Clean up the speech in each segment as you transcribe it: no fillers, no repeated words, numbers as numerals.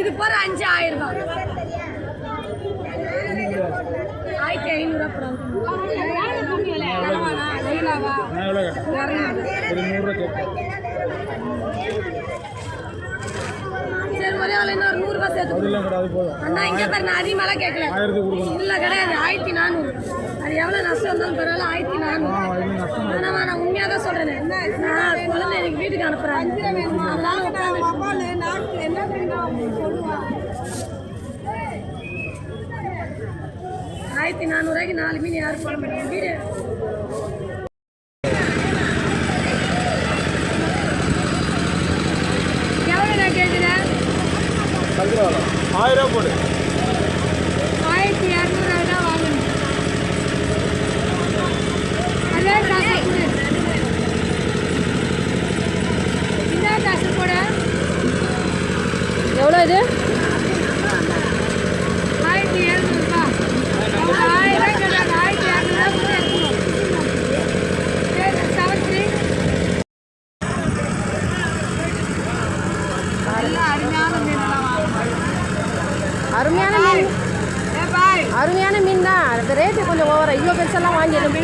இது போற 5000 ரூபாய் 1500 அப்புறம் சரி ஒரே ஆள் இன்னொரு 100 ரூபாய் சேர்த்து அண்ணா இங்கே பாரு நான் அதிகமாலாம் கேட்கல இல்லை கிடையாது 1400 அது எவ்வளோ நஷ்டம் இருந்தாலும் பரவாயில்ல 1400 ஆனால் நான் உண்மையாக தான் சொல்கிறேன் நான் குழந்தை எனக்கு வீட்டுக்கு அனுப்புகிறேன் ஆயிரத்தி 400 4 மீன் யாரும் போட மாட்டேன் வீடு எவ்வளோ நான் கேட்குறேன் 1000 போடு 1200 தான் வாங்கணும் அதே காசு கொடு இந்த காசு போட எவ்வளோ இது 1700 ரூபாய் 1000 கேட்டாங்க 1200 அருமையான மீன் தான். அந்த ரேட்டு கொஞ்சம் ஓவரா இவ்வளோ பெருசெல்லாம் வாங்கிடும்.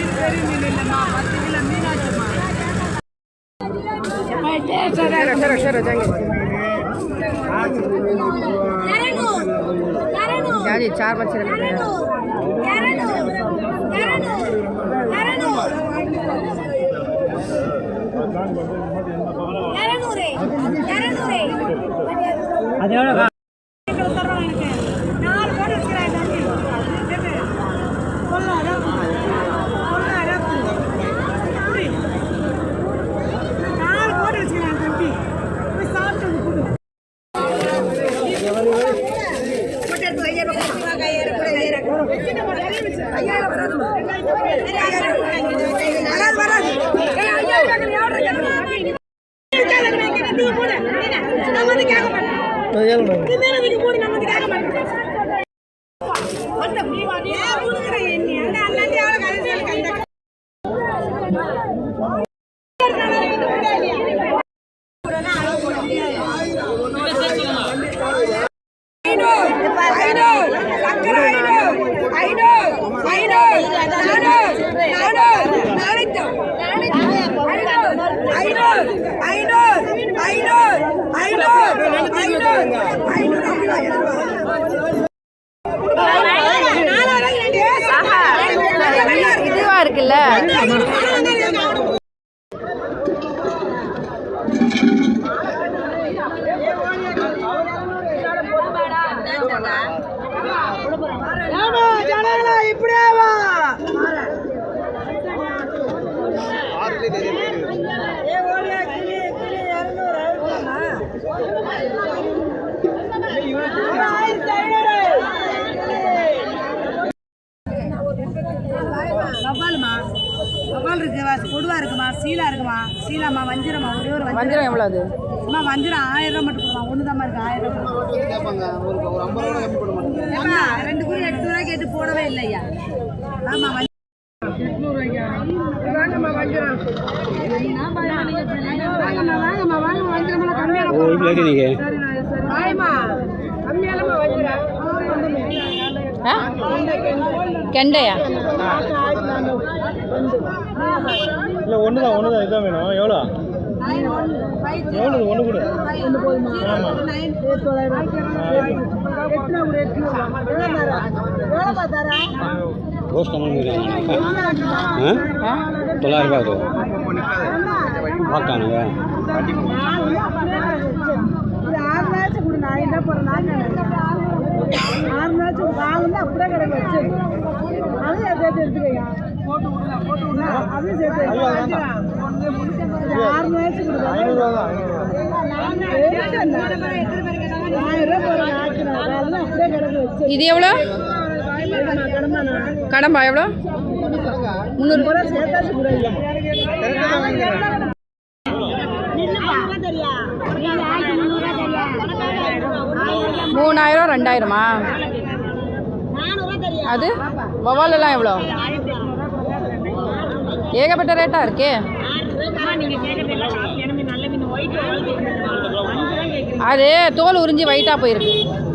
चार बच्चे இதுவா இருக்குல்ல வவ்வால் இருக்குமா, கொடுவா இருக்குமா, சீலா இருக்குமா, சீலாமா, வஞ்சிரமா, ஒரே ஒரு வஞ்சிரம் எவ்வளோ அது? அம்மா வஞ்சிரம் 1000 ரூபா மட்டும் கொடுமா, ஒன்று தான் இருக்கு 1000 ரூபா. 2 கூட 8 ரூபா கேட்டு போடவே இல்லையா? ஆமா 800 ரூபாய்க்கு வாங்கம்மா வஞ்சிரம். வாங்கம்மா வஞ்சிரம் கம்மியான வாய்மா கம்மியாலம்மா வஞ்சிரம். கெண்டையா? இல்லை ஒன்று தான் இதான் வேணும். எவ்வளோ ஒன்று கூட ரோஸ் கம்மி 900 ரூபாய் பார்த்தானுங்க. அப்படியே கிடக்கு வச்சு அதையும் சேர்த்து எடுத்துக்கோங்க. அதையும் சேர்த்து 6 மேட்ச் இது எவ்வளோ? கடம்பா எவ்வளோ? 300 ரூபா சேர்த்தாச்சு கூட. 3000 2000மா? அது வவாலெல்லாம் எவ்வளோ? ஏகப்பட்ட ரேட்டாக இருக்கே. அது தோல் உறிஞ்சி ஒயிட்டாக போயிருக்கு.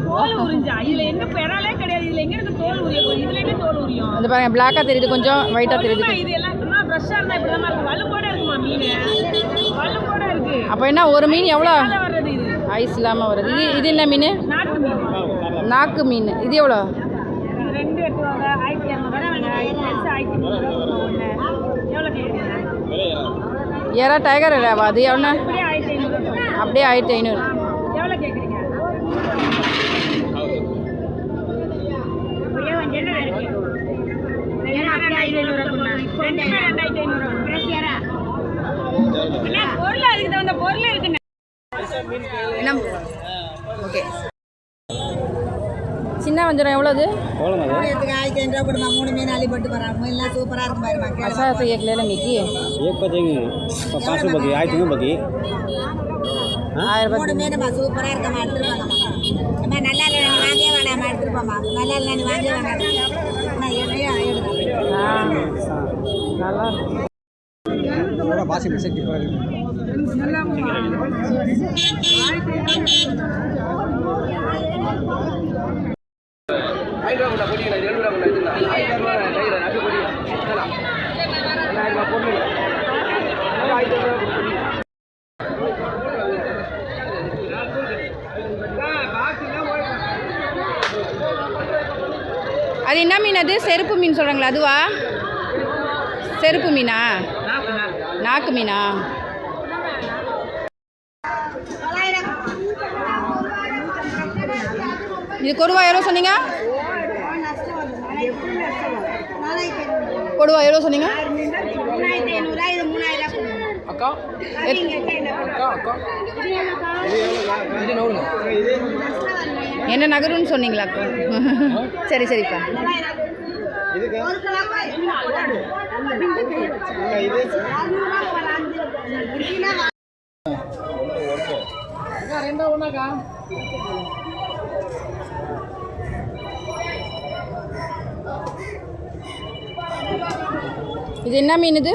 தோல் உரிஞ்சா இதுல எங்க பெறாலே கிடையாது. இதுல எங்க இருக்கு தோல் உரிய போகுது? இதுல எங்க தோல் உரியும்? அது பாருங்க பிளாக்காக தெரியுது, கொஞ்சம் ஒயிட்டாக தெரியுது. இது எல்லாம் சும்மா ஃப்ரெஷ்ஷா இருந்தா இப்படிதான் இருக்கு. வலுவோட இருக்குமா மீன்? வலுவோட இருக்கு. அப்போ என்ன ஒரு மீன் எவ்வளோ மேல வர்றது இது ஐஸ் இல்லாமல் வருது? இது என்ன மீன்? நாட்டு மீன். நாக்கு மீன். இது எவ்வளோ? இது 2 எட்டுவாங்க 1200 1300 ஒன்று. எவ்வளோ கேட்குறீங்க? ஏறா டைகர் இல்லையாவா? அது எவ்வளோ? அப்படியே 1500. அப்படியே 1500. எவ்வளோ கேட்குறீங்க? ஒரே வந்து என்ன இருக்கு? 2500 ரெண்டுமே 2500. பொருள் அதுக்கு தகுந்த பொருள் இருக்குண்ணே. என்ன? ஓகே. சின்ன வஞ்சரம் எவ்வளோது? எவ்வளோங்க அது? 1500 போடுமா. 3 மீன் அள்ளி போட்டு போகிறாங்க. எல்லாம் சூப்பராக இருக்கும் பாருமா. ऐसा तो एक ले लेंगे कि एक पर देंगे 500 बगी आई थी बगी 1000 3 மீனுமா சூப்பராக இருக்கமா. எடுத்துருப்பாங்கம்மா. அம்மா நல்லா இல்லை வாங்கே வேணாம்மா. எடுத்துருப்போம்மா. நல்லா இல்லை நீ வாங்கே வேணாம். நான் எதையா எடுத்து நல்லா बासी में से की पर அது என்ன மீன்? அது செருப்பு மீன் சொல்கிறாங்களா? அதுவா? செருப்பு மீனா? நாக்கு மீனா? இது கொடுவா எவ்வளோ சொன்னீங்க? கொடுவா எவ்வளோ சொன்னீங்க? 3500. இது 3000. அக்கா அக்கா என்ன நகருன்னு சொன்னீங்களா? சரி சரிப்பா. இது என்ன மீன்? இது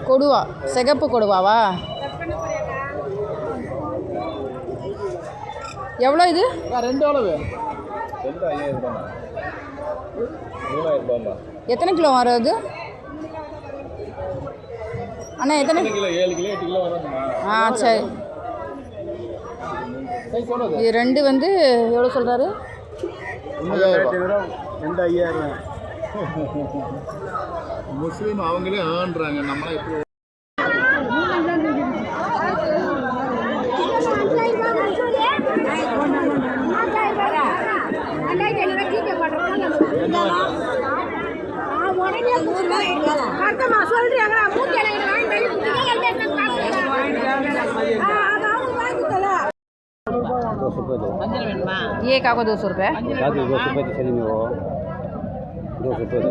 கொடுவா. சிகப்பு கொடுவாவா? எவ்வளோ இது? 2 எவ்வளவு? 2 5000 எத்தனை கிலோ வரும் அது அண்ணா? எத்தனை கிலோ? 7 கிலோ 8 கிலோ வரும்மா. சரி. இது 2 வந்து எவ்வளோ சொல்கிறாரு? 5000. முஸ்லீம் அவங்களே ஆன்றாங்க, நம்மளாம் எப்படி? ये का को 200 रुपये? 200 रुपये तो सही में वो 200 रुपये दो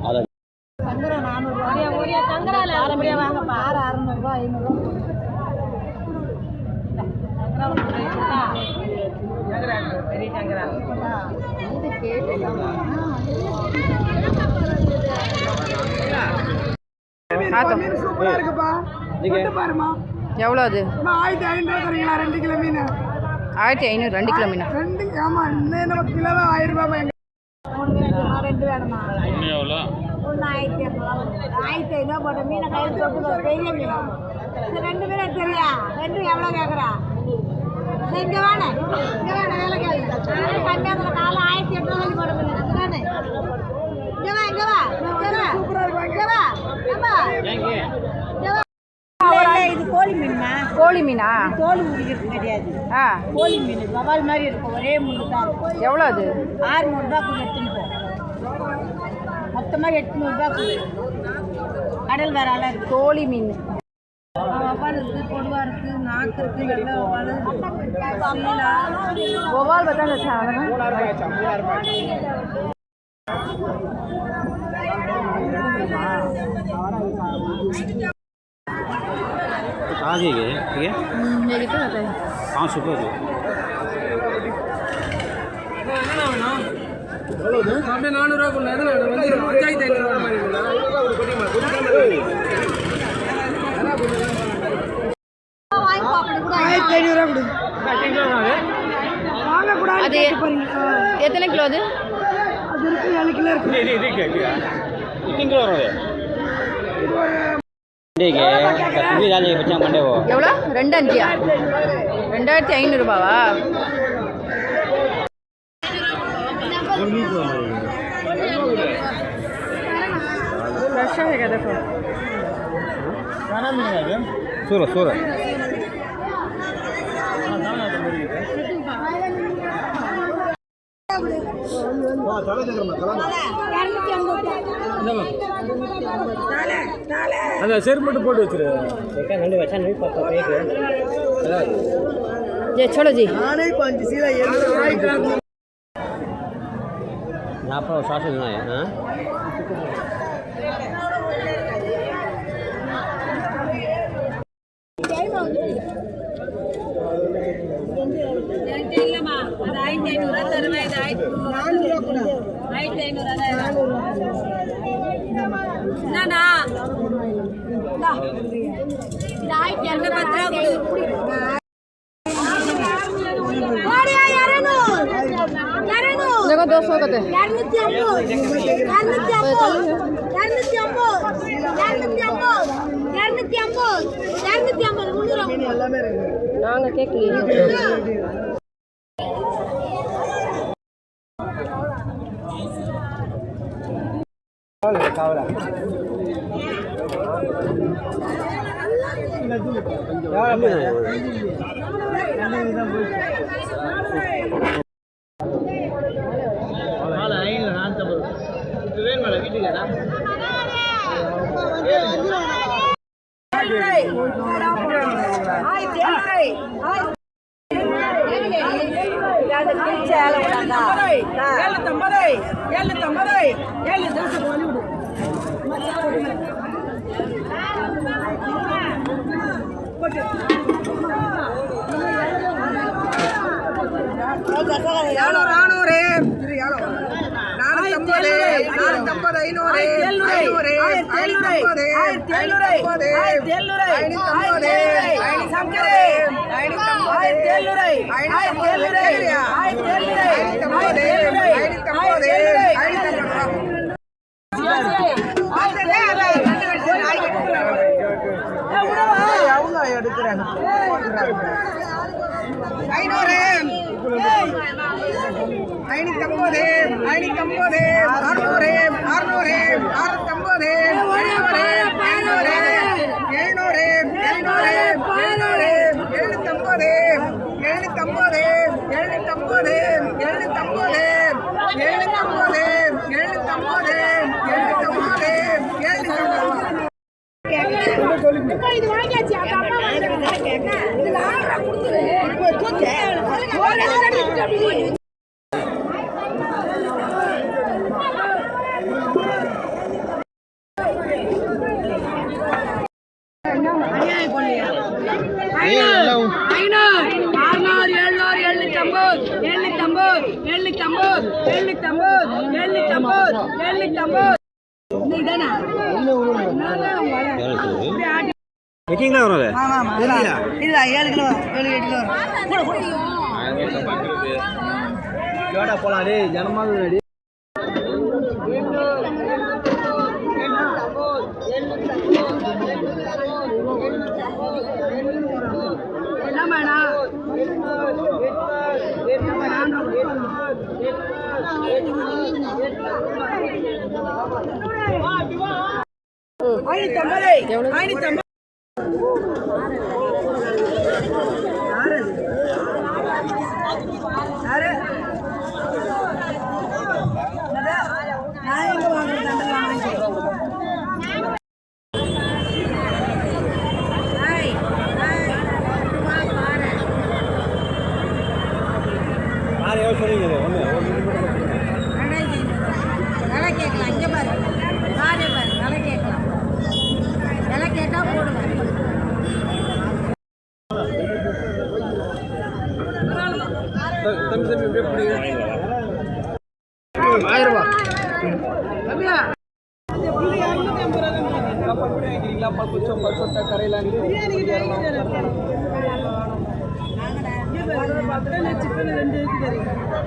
आधा சூப்பரா இருக்குப்பா. பாருமா எவ்வளோ அது? 1500 தரீங்களா? 2 கிலோ மீன் 1500. 2 கிலோ மீனா? 2. ஆமா இன்னும் நம்ம கிலோவே 1000 ரூபாய். 2 வேணுமா? எவ்வளோ? 1500 போட்ட மீனை கையில் போட்டு பெரிய மீன். இந்த 2 மீன் எடுத்துறியா? 2 எவ்வளோ கேட்குறா? இங்க வேணே வேலை கேட்குறேன். கம்மியாக காலை 1800 போட மீன் அதுதானே. இங்கே வா இங்கே வா சூப்பராக இருக்கும். இங்கே வா இது கோழி மீன்மா. கோழி மீனா? தோல் உரிக்கிறது கிடையாது. கோழி மீன் வவால் மாதிரி இருக்கும். ஒரே முள்ளு தான் இருக்கும். எவ்வளோ அது? 600 ரூபா கூட எடுத்துன்னு போ. மொத்தமாக 800 ரூபா கூட. கடல் வேற ஆளாக இருக்குது. கோழி மீன் வவால் இருக்குது, கொடுவா இருக்குது, நாக்கு இருக்குது, வெள்ளை வவால், சீலா. वोवाल बता अच्छा कहाँ दिए गए? ठीक है, ये कितना आता है? 5 रुपये दो। அப்படியே 400 ரூபா கொண்டு வந்து 5500 ரூபா மாதிரி வாங்கிக்கோ அப்படி கூட 1500 ரூபா கொடு. வாங்கக்கூடாது. அது எத்தனை கிலோ அது? அது இருக்கு 7 கிலோ இருக்கு. எவ்வளோ? 2,500 2,500 ரூபாவா? சூர சூர அந்த செருப்பு மட்டும் போட்டு வச்சிரு. जी छोड़ो जी. நானே 5 சீலை 700 ரூபாய். यहाँ पर सास लेना है हाँ देखो 200 का दे. 250 எல்லாமே இருக்கு. நாங்க கேக்கலையே. कावला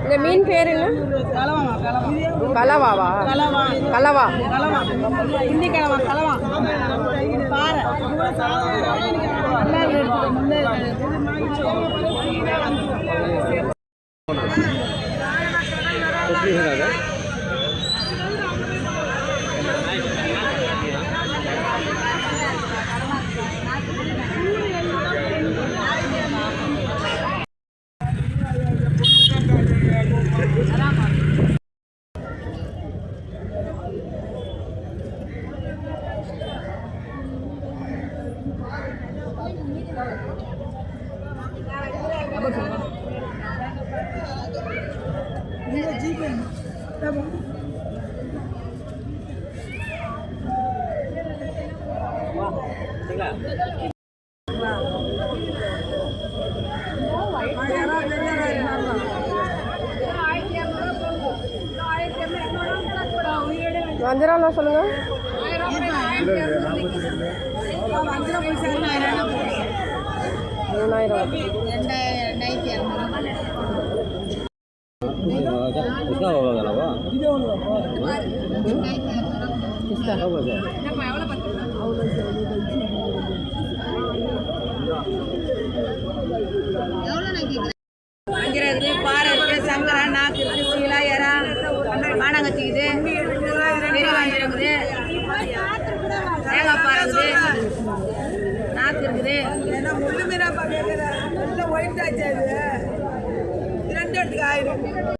இந்த மீன் பேர் என்ன? கலவாவா? கலவா. இன்னி கிழவா கலவா பாறை வஞ்சரம்னா சொல்லுங்க. வஞ்சிரம் இருக்குது, பாறை இருக்குது, சங்கரா, நாக்கு இருக்குது, சீலா, எறா, மானங்கச்சி இருக்குது, பெரிய வஞ்சிரம் இருக்குது, தேங்காய் பாறை இருக்குது, நாக்கு இருக்குது. முள்ளு மீனா பார்க்க ஒயிட் ஆச்சு அது 2 இடத்துக்கு 1000.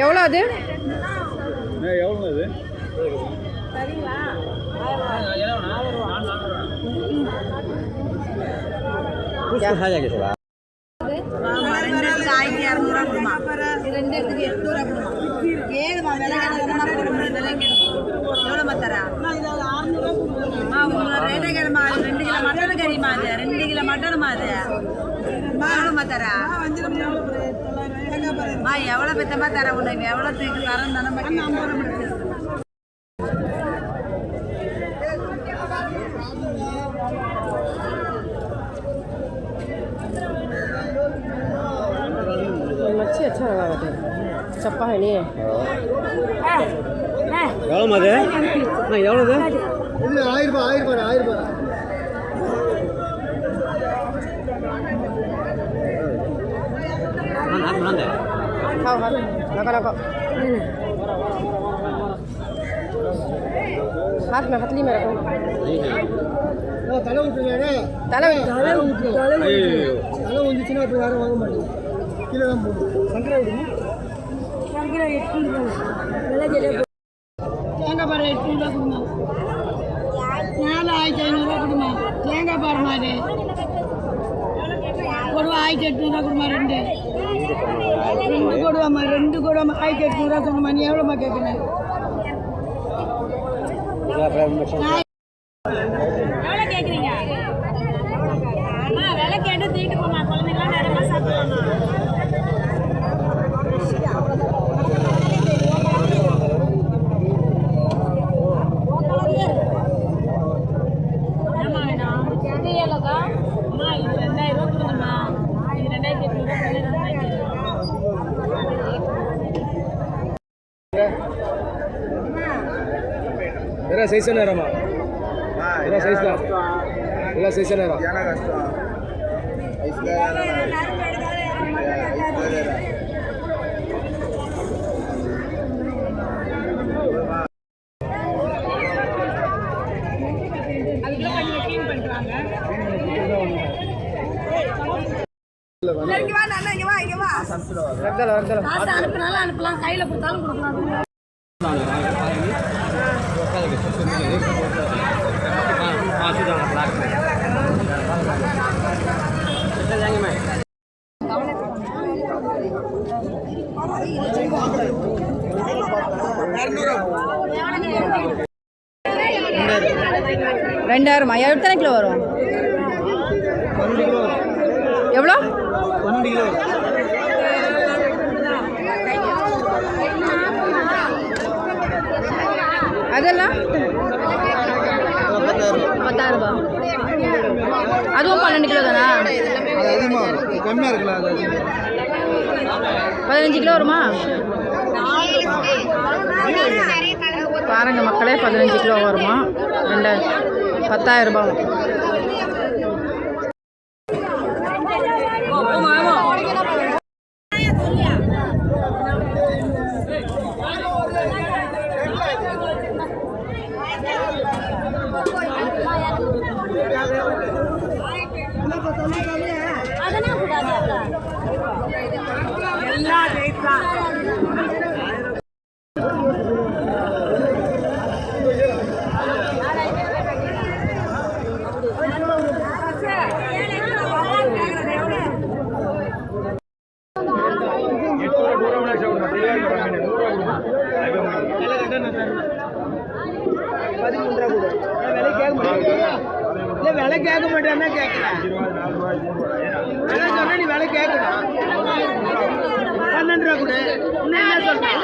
எவ்வளோ அது? எவ்வளோ அது? எவ்வளோ தரா? 2 கிலோ மட்டன் கறிமா, அது 2 கிலோ மட்டனுமா, அது எவ்வளோமா தரா? எவ்வளோ பெத்தமா தர உனக்கு எவ்வளோ தூக்கி தரம் தானே मच्छी अच्छा लगा था चप्पा है नहीं எவ்வளோ அது? எவ்வளோ? 1000 ரூபாய். खाओ खाओ लगा लगा हाथ में हथली में रखो तले வந்துச்சுன்னா அப்ப யாரும் வாங்க மாட்டாங்க கீழே தான் போடும் சங்கரா விடுங்க சங்கரா 800 ரூபாய் தேங்காய் பாறை 800 ரூபாய் கொடுமா 4500 ரூபாய் கொடுமா தேங்காய் பாறை மாதிரி கொடுவா 1800 ரூபாய் கொடுமா 2 கொடுவாமா 2 கொடுவாமா 1800 ரூபாய் சொன்னமா நீ எவ்வளோமா கேட்குறேன் எவ்வளோ கேட்குறீங்க விலை கேட்டு தீட்டு போமா குழந்தைங்களாம் நிறைய சாப்பிடுவாங்க என்ன சைஸ் நேரமா என்ன சைஸ் தான் ಎಲ್ಲ ಸೈಜ್ நேரம் அனுப்பினாலும் அனுப்பலாம் கையில் கொடுத்தாலும் கொடுக்கலாம் 2000 எத்தனை கிலோ வரும்? எவ்வளோ? 12 கிலோ. அதெல்லாம் 10,000 ரூபா. அதுவும் 12 கிலோ தானா? அது அதிகமாக கம்மியாக இருக்குல்ல, அது 15 கிலோ வருமா? பாருங்க மக்களே, 15 கிலோ வருமா? 10,000 ரூபாய். விலை கேட்க மாட்டேன்னா கேட்கிறேன். நீ விலை கேட்கணும். 12 ரூபா கூட என்ன சொல்றேன்?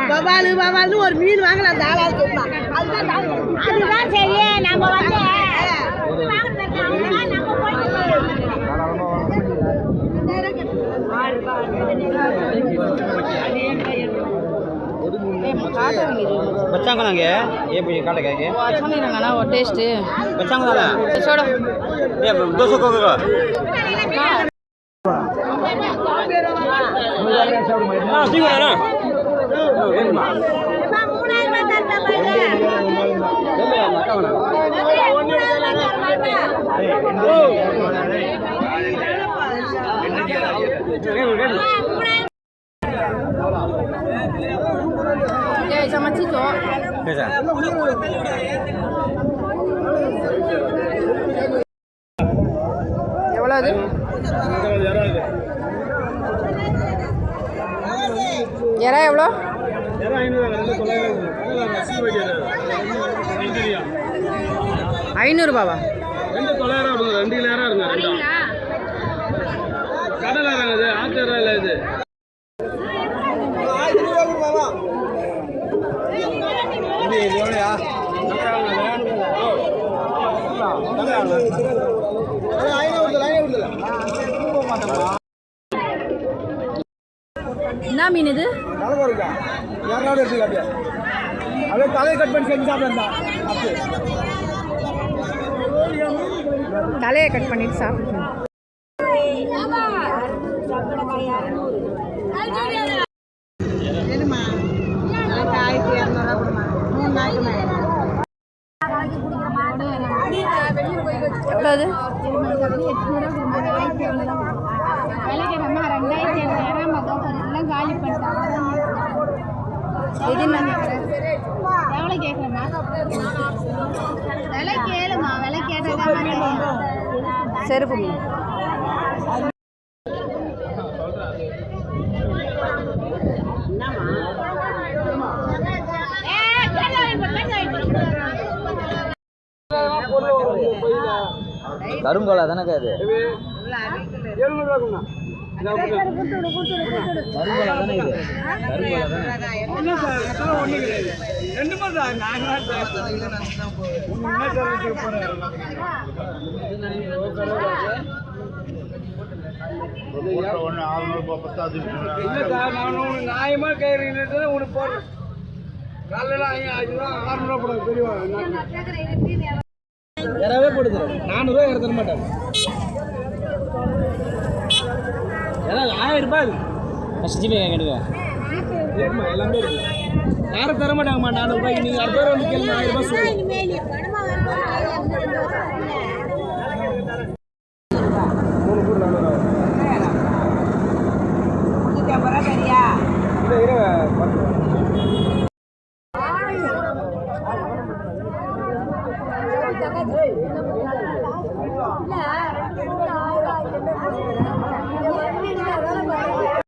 பவாலு ஒரு மீன் வாங்கலாம். அந்த ஆளால் கேட்பான். அதுதான் சரி. நம்ம வந்து बच्चा को ना ये भी काट के अच्छा नहीं रंगा ना वो टेस्ट बच्चा को ना छोड़ो ये 200 को का हां ठीक है ना sama Ciko. Bisa. எவ்வளோ அது? எறா எவ்வளோ? 500 ரூபாவா? 2 கிலோ இருங்க. கடலை இது ஆத்தரா இல்ல இது. என்ன மீன் இது? தலையை கட் பண்ணி செஞ்சு சாப்பிடா. தலையை கட் பண்ணிட்டு சாப்பிட்டு எவ்வளோ அது? இது என்ன? எவ்வளோ கேட்குறேம்மா? விலை கேளுமா, விலை கேட்டதான் செருப்பு மீன். கருங்கோலா தானே அது? ரெண்டு இல்லைக்கா நான் உனக்கு நியாயமாக கேட்குறீங்க உனக்கு போடுறேன் காலையில் 600 போடுறது பெரியவா யாராவே போடுது 400 யாரும் தர மாட்டாங்க ஏதாவது 1000 ரூபாய் ஃபஸ்ட் ஜிபே கேட்டுக்கோ இல்லைம்மா எல்லாமே இருக்கு யாரும் தர மாட்டாங்கம்மா 400 ரூபாய்க்கு நீங்கள் அடுத்த பேர் வந்து கேளுங்க 1000 ரூபாய் சொல்லுங்கள் இனிமேல் பணமா வரும்போது